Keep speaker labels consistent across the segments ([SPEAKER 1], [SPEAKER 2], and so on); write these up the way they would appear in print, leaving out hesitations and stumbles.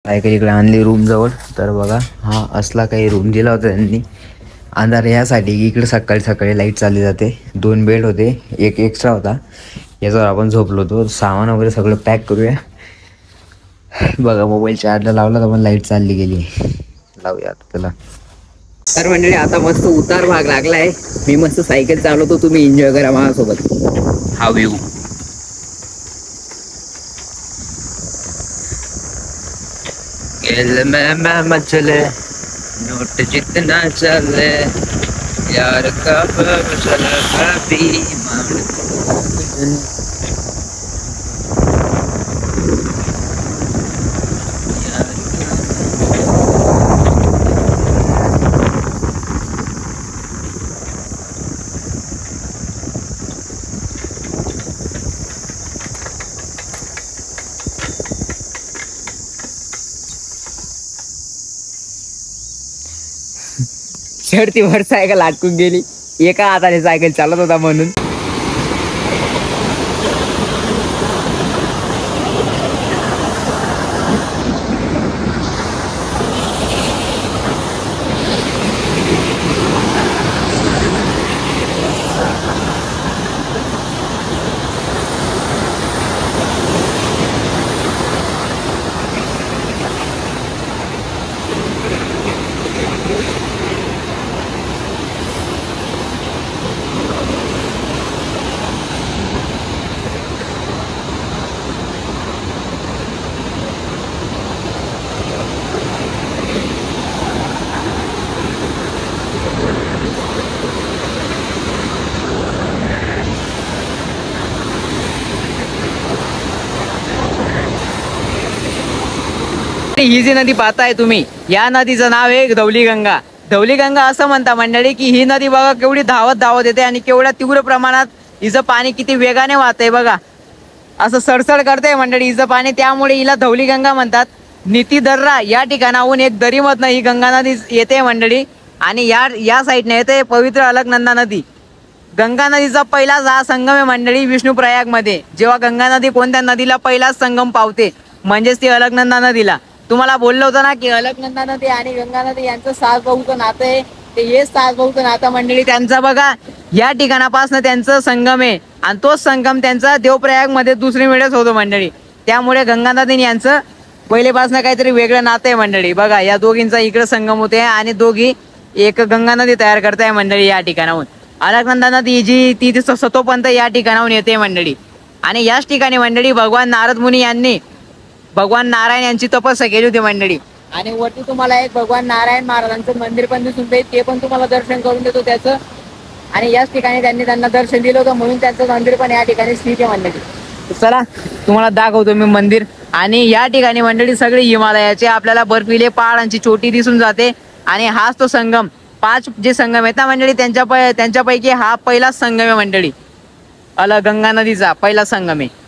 [SPEAKER 1] Cycle इकडे आणली room जवळ. तर बघा हा असला काही रूम दिला होता त्यांनी अंधार यासाठी की इकडे सकाळी सकाळी लाईट चालली जाते. 2 बेड होते, एक एक्स्ट्रा होता, याच्यावर आपण झोपलो होतो. सामान वगैरे सगळं पॅक करूया. बघा मोबाईल चार्जला लावला तर पण लाईट चालली गेली. लावूया आता त्याला. तर मंडळी आता मस्त उतार भाग लागलाय. मी मस्त सायकल चालवतो, तुम्ही एन्जॉय करा माझ्यासोबत हा व्ह्यू. चले नोट जितना चले यार का शर्तीवर सायकल अटकून गेली. एका हाताने सायकल चालत होता म्हणून. ही जी नदी पाहताय तुम्ही, या नदीचं नाव आहे धवली गंगा. धवली गंगा असं म्हणता मंडळी की ही नदी बघा केवढी धावत धावत येते आणि केवढ्या तीव्र प्रमाणात हिचं पाणी किती वेगाने वाहतंय बघा. असं सडसड करते मंडळी हिचं पाणी, त्यामुळे हिला धवली गंगा म्हणतात. नीती दर्रा या ठिकाणाहून एक दरीमधनं ही गंगा नदी येते मंडळी. आणि या साईडने येते पवित्र अलकनंदा नदी. गंगा नदीचा पहिलाच हा संगम आहे मंडळी विष्णुप्रयाग मध्ये. जेव्हा गंगा नदी कोणत्या नदीला पहिलाच संगम पावते म्हणजेच ती अलकनंदा नदीला. तुम्हाला बोललो होतं ना की अलकनंदा नदी आणि गंगा नदी यांचं सात भाऊचं नातं आहे. ते हेच सात भाऊचं नातं मंडळी त्यांचा बघा या ठिकाणापासून त्यांचं संगम आहे. आणि तोच संगम त्यांचा देवप्रयाग मध्ये दुसरी वेळेस होतो मंडळी. त्यामुळे गंगा नदी यांचं पहिलेपासून काहीतरी वेगळं नातं आहे मंडळी. बघा या दोघींचा इकडे संगम होते आणि दोघी एक गंगा नदी तयार करताय मंडळी या ठिकाणाहून. अलकनंदा नदी जी ती सतोपंत या ठिकाणाहून येते मंडळी. आणि याच ठिकाणी मंडळी भगवान नारद मुनी यांनी भगवान नारायण यांची तपस्या केली होती मंडळी. आणि वरती तुम्हाला एक भगवान नारायण महाराजांचं मंदिर पण दिसून जाईल, ते पण तुम्हाला दर्शन करून देतो त्याचं. आणि याच ठिकाणी त्यांना दर्शन दिलं होतं म्हणून त्यांचं मंदिर पण या ठिकाणी स्थित आहे मंडळी. चला तुम्हाला दाखवतो मी मंदिर. आणि या ठिकाणी मंडळी सगळे हिमालयाचे आपल्याला बर्फिले पहाडांची चोटी दिसून जाते. आणि हाच तो संगम, 5 जे संगम आहेत ना मंडळी त्यांच्यापैकी हा पहिलाच संगम आहे मंडळी. गंगा नदीचा पहिला संगम आहे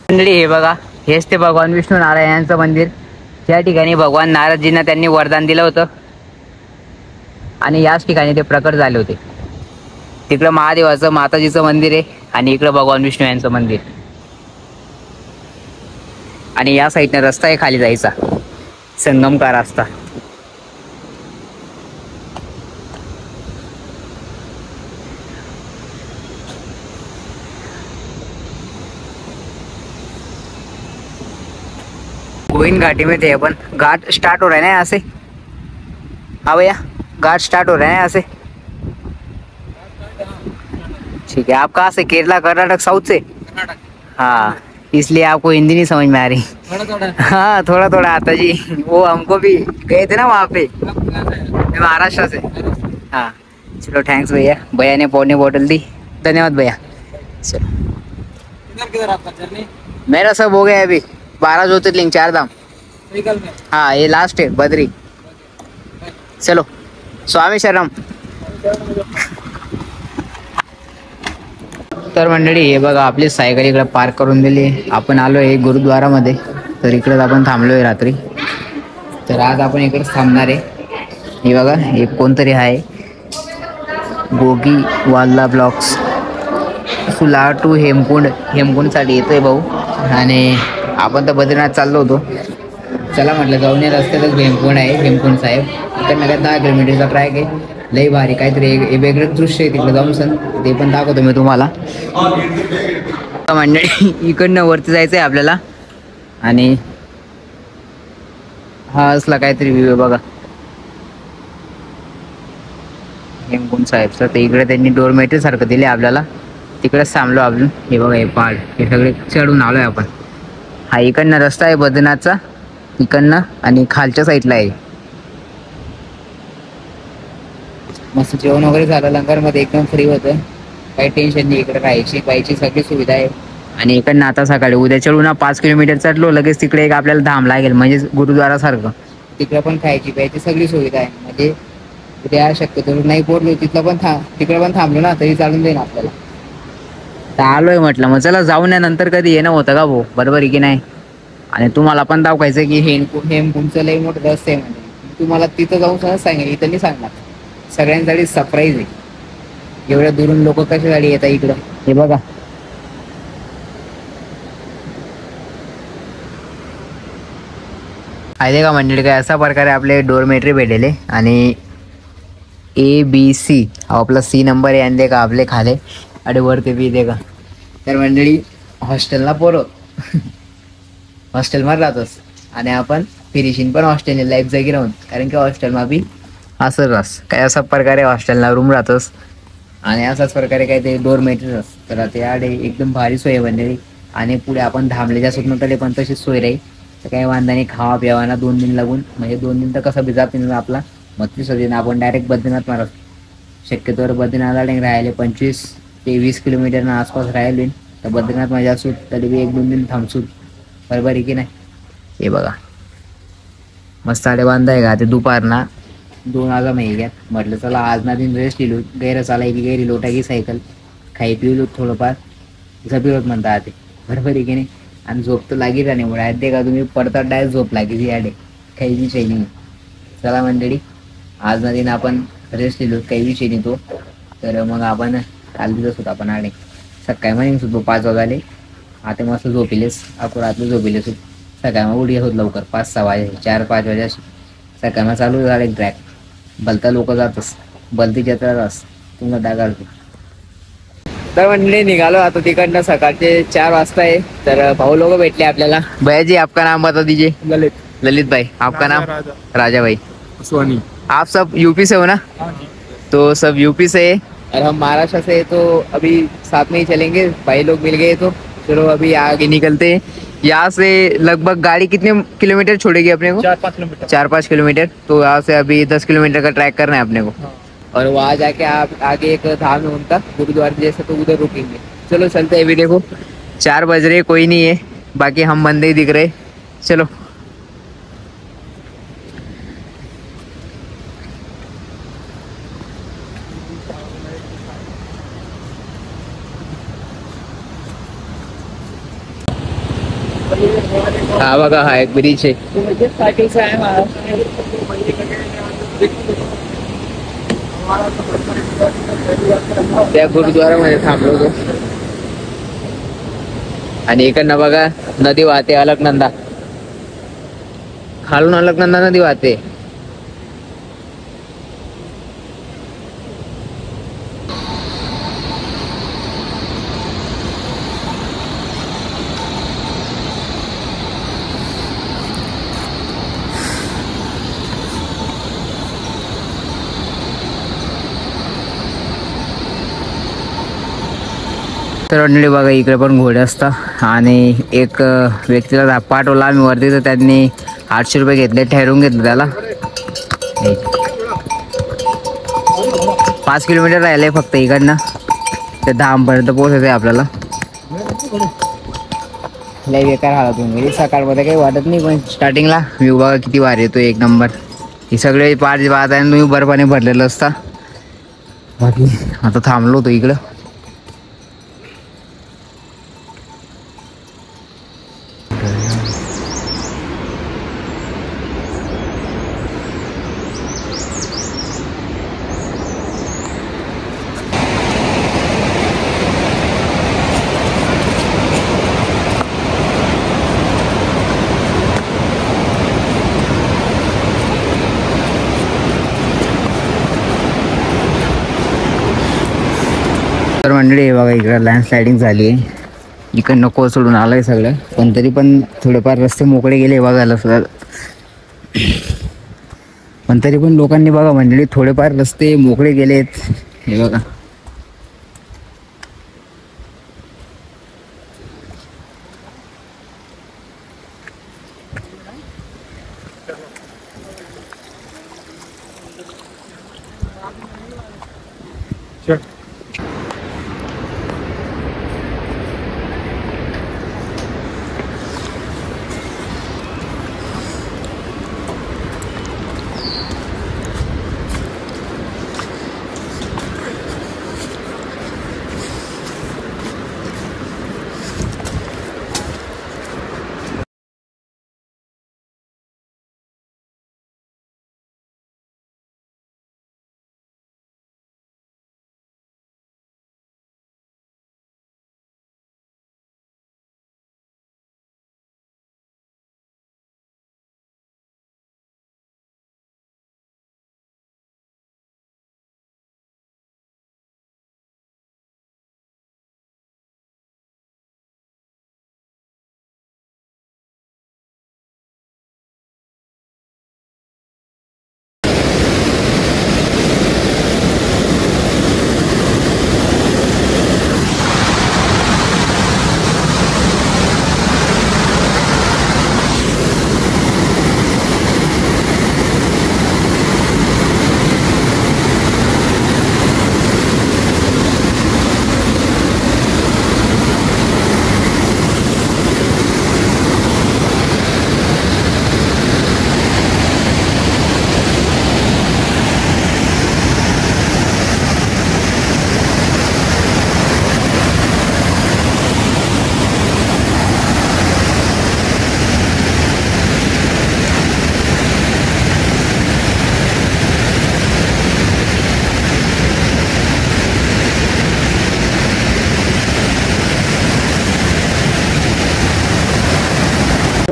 [SPEAKER 1] मंडळी. हे बघा हेच ते भगवान विष्णू नारायणांचं मंदिर. त्या ठिकाणी भगवान नारदजींना त्यांनी वरदान दिलं होतं आणि याच ठिकाणी ते प्रकट झाले होते. तिकडं महादेवाचं माताजीचं मंदिर आहे आणि इकडं भगवान विष्णू यांचं मंदिर. आणि या साईडने रस्ता आहे खाली जायचा, संगम का रस्ता. गोविंद घाटी में थे अपन. घाट स्टार्ट हो रहा है ना यहाँ से. हाँ भैया घाट स्टार्ट हो रहा है यहाँ से. ठीक है. आप कहाँ से? केरला, कर्नाटक, साउथ से? हाँ इसलिए आपको हिंदी नहीं समझ में आ रही. हाँ थोड़ा थोड़ा आता जी. वो हमको भी गए थे ना वहाँ पे, महाराष्ट्र से. हाँ चलो थैंक्स भैया. भैया ने पानी बोतल दी, धन्यवाद भैया. चलो किधर आपका जर्नी? मेरा सब हो गया अभी. 12 ज्योतिर्लिंग, 4 धाम. हाँ ये लास्ट है बद्री. चलो स्वामी शरणम. तर मंडळी हे बघा आपली सायकल इकडे पार्क करून दिली. आपण आलो आहे गुरुद्वारामध्ये. तर इकडेच आपण थांबलो आहे रात्री. तर आज आपण इकडेच थांबणार आहे. हे बघा एक कोणतरी आहे गोगी वाल्ला ब्लॉक्स. सुला टू हेमकुंड, हेमकुंडसाठी येतोय भाऊ. आणि आपण तर बद्रीनाथ चाललो होतो. चला म्हटलं जाऊन या. रस्त्यातच भीमकुंड आहे, भीमकुंड साहेब. इकडनं काय 10 किलोमीटरचा ट्रॅक आहे. लई भारी काहीतरी एक वेगळंच दृश्य आहे तिकडे जाऊन सण. ते पण दाखवतो मी तुम्हाला. मंडळी इकडनं वरती जायचं आहे आपल्याला. आणि हा असला काहीतरी व्ह्यू आहे बघा भीमकुंड साहेबचा. ते इकडे त्यांनी डोरमेटरी सारखं दिले आपल्याला. तिकडेच थांबलो आपण. हे बघा हे पहाड, हे सगळे चढून आलोय आपण. हा इकडनं रस्ता आहे बद्रीनाथचा, इकडनं. आणि खालच्या साईडला आहे. मस्त जेवण वगैरे झालं लंगरमध्ये, एकदम फ्री होतं. काही टेन्शन नाही. इकडे राहायची पाहायची सगळी सुविधा आहे. आणि इकडनं आता सकाळी उद्या चढू ना 5 किलोमीटर चढलो, लगेच तिकडे एक आपल्याला धाम लागेल, म्हणजे गुरुद्वारा सारखं. तिकडे पण खायची प्यायची सगळी सुविधा आहे. म्हणजे उद्या शक्यतो नाही पोहोचलो तिकडे पण थांबलो ना तरी चालून जाईल आपल्याला. तर आलोय म्हटलं मग चला जाऊन या. नंतर कधी येणं होतं का भाऊ, बरोबर आहे की नाही. आणि तुम्हाला पण दाखवायचं की हेमकुंडचं लई मोठं रस्ते आहे. म्हणजे तुम्हाला तिथं जाऊन सहज सांगेल, इथं नाही सांगणार. सगळ्यांसाठी सरप्राईज आहे. एवढ्या दुरून लोक कशासाठी येतात इकडं. हे बघा आहे का मंडळी, काय अशा प्रकारे आपले डोरमेटरी भेटले. आणि ABC आपला C नंबर आहे. आणि का आपले खाले आणि वरती बी दे का. तर मंडळी हॉस्टेलला पोरं हॉस्टेलमध्ये राहतोस. आणि आपण फिनिशिंग पण हॉस्टेल लाईफ जागी राहून, कारण की हॉस्टेलमा बी असं राहस काय अशा प्रकारे हॉस्टेलला रूम राहतोस. आणि अशाच प्रकारे काही ते डोरमेटरी असत. तर ते आडे एकदम भारी सोय मंडळी. आणि पुढे आपण थांबले ज्या सुद्धा तरी पण तशीच सोय राहील. तर काही वांधा नाही. खावा पिवाना 2 दिन लागून, म्हणजे 2 दिन तर कसं बी जातील आपला. मग 3 दिन आपण डायरेक्ट बद्रीनाथ मारत. शक्यतोवर बद्रीनाथला राहिले 25 ते 20 किलोमीटरना आसपास राहिले. तर बद्रीनाथ माझ्या असू तरी बी 1-2 दिन थांबसून, बरोबर आहे की नाही. हे बघा मस्त आडे बांधा आहे का. ते दुपारना 2 वाजा घ्यात म्हटलं चला आज ना दिन रेस्ट लिहिलो. गैर चालाय की गैरी लोटा की सायकल खाई पिवलो थोडंफार झपिरोत म्हणता ते, बरोबर आहे की नाही. आणि झोप तर लागी राहणे मुळे ते का तुम्ही पडतात डायरेक्ट झोप लागे ती आडे, काही विषय नाही. चला मंडळी आज ना दिन आपण रेस्ट लिहिलो, काही विषय नाही तो. तर मग आपण काल दिवस होता आपण आडे सकाळी म्हणून सुद्धा 5 वाजाले. आता मस्त झोपिलेस रात्री झोपिलेस. सकाळी मग उडी होत लवकर 5-6 वाजे 4-5 वाजे अशी सकाळी मग चालू झाले ट्रॅक. भलता लोक जातस, भलती जत्रा जास तुम्हाला दागाडतो. तर म्हणले निघालो आता तिकडनं. सकाळचे 4 वाजता आहे. तर भाऊ लोक भेटले आपल्याला. भैया आपका नाम बता दीजिए. ललित भाई. आपका नाम? राजा भाई.
[SPEAKER 2] सोनी.
[SPEAKER 1] आप सब यूपी से हो ना? तो सब यूपी से है और हम महाराष्ट्र से. तो अभी साथ में ही चलेंगे, भाई लोग मिल गए. तो चलो अभी आगे निकलते हैं. यहाँ से लगभग गाड़ी कितने किलोमीटर छोड़ेगी अपने को?
[SPEAKER 2] 4-5 किलोमीटर.
[SPEAKER 1] 4-5 किलोमीटर. तो यहाँ से अभी 10 किलोमीटर का ट्रैक करना है अपने को. और वहाँ जाके आप आगे एक धाम है उनका गुरुद्वारा जैसे, तो उधर रुकेंगे. चलो चलते हैं. अभी देखो 4 बज रहे, कोई नहीं है, बाकी हम बंदे ही दिख रहे. चलो हा बघा हा एक ब्रिज आहे. त्या गुरुद्वारामध्ये थांबलो होतो. आणि इकडनं बघा नदी वाहते अलकनंदा. खालून अलकनंदा नदी वाहते. तर मंडळी बघा इकडे पण घोडे असतात. आणि एक व्यक्तीला पाठवला आम्ही वरती, तर त्यांनी 800 रुपये घेतले, ठरवून घेतलं त्याला. 5 किलोमीटर राहिले फक्त इकडनं ते धामपर्यंत पोहोचायचं आहे आपल्याला. लय बेकार हालत होऊन सकाळमध्ये काही वाटत नाही, पण स्टार्टिंगला व्ह्यू बघा किती वार येतो एक नंबर. ही सगळे पार वाहत आहे तुम्ही बर्फाने भरलेलं असता. बाकी आता थांबलो होतो इकडं. तर मंडळी बघा इकडे लँडस्लायडिंग झाली आहे. इकडनं कोसळून आलंय सगळं, पण तरी पण थोडेफार रस्ते मोकळे गेले बघायला सुद्धा. पण तरी पण लोकांनी बघा मंडळी थोडेफार रस्ते मोकळे गेलेत. हे बघा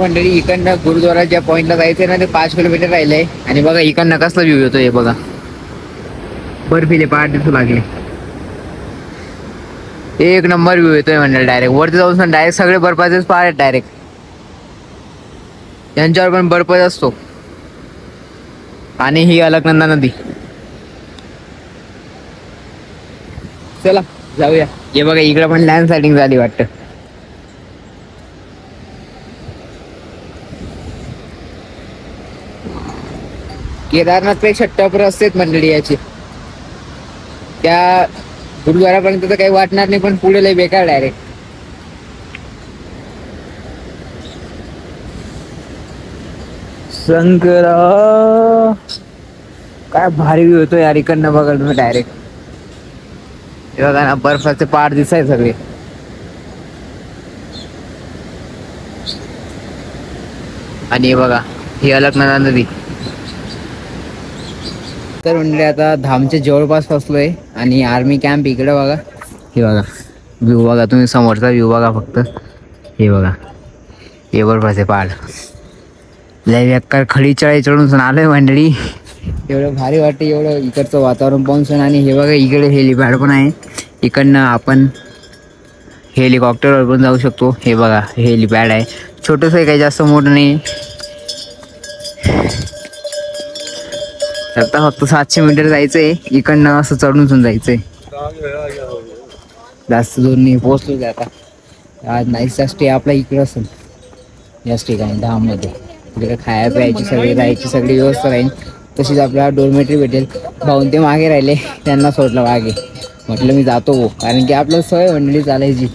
[SPEAKER 1] मंडळी इकडनं गुरुद्वारा ज्या पॉइंटला जायचंय ना ते 5 किलोमीटर राहिलंय. आणि बघा इकडनं कसला व्ह्यू येतोय बघा, बर्फीले पहाड दिसू लागले. एक नंबर व्ह्यू येतोय मंडळी. डायरेक्ट वरती जाऊन डायरेक्ट सगळे बर्फाचेच पहाड आहेत डायरेक्ट. यांच्यावर पण बर्फच असतो. आणि ही अलकनंदा नदी. चला जाऊया. हे बघा इकडे पण लँडस्लायडिंग झाली वाटतं. केदारनाथ पेक्षा टप रस्ते आहेत मंडळी याची. त्या गुरुद्वारापर्यंत तर काही वाटणार नाही, पण पुढे लय बेकार डायरेक्ट. शंकरा काय भारी व्ह्यू होतो यार इकडनं बघा तुम्ही डायरेक्ट. हे बघा ना बर्फाचे पहाड दिसाय सगळे. आणि हे बघा ही अलकनंदा नदी. तर म्हणजे आता धामच्या जवळपास फसलोय आणि आर्मी कॅम्प इकडे बघा. हे बघा व्ह्यू बघा तुम्ही, समोरचा व्ह्यू बघा फक्त. हे बघा हे बर्फाचे पहाड. लय बेकार खडी चढाई चढून आलोय मंडळी. एवढं भारी वाटतं एवढं इकडचं वातावरण पाहून. आणि हे बघा इकडे हेलिपॅड पण आहे. इकडनं आपण हेलिकॉप्टरवर पण जाऊ शकतो. हे बघा हेलिपॅड आहे, छोटंसं आहे, काही जास्त मोठं नाही. आता फक्त 700 मीटर जायचंय. इकडनं असं चढून जायचंय. जास्त दूर नाही, पोहोचलो आता. आज नाईटचा स्टे आपला इकडं असेल याच ठिकाणी धाममध्ये. इकडे खायला प्यायची सगळी राहायची सगळी व्यवस्था राहील. तशीच आपल्याला डोरमेटरी भेटेल. भाऊन ते मागे राहिले, त्यांना सोडलं मागे. म्हटलं मी जातो हो, कारण की आपलं सवय मंडळी चालायची.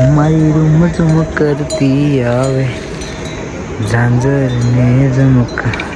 [SPEAKER 1] हमारी रूम चमक करती आवे झांझर ने चमक.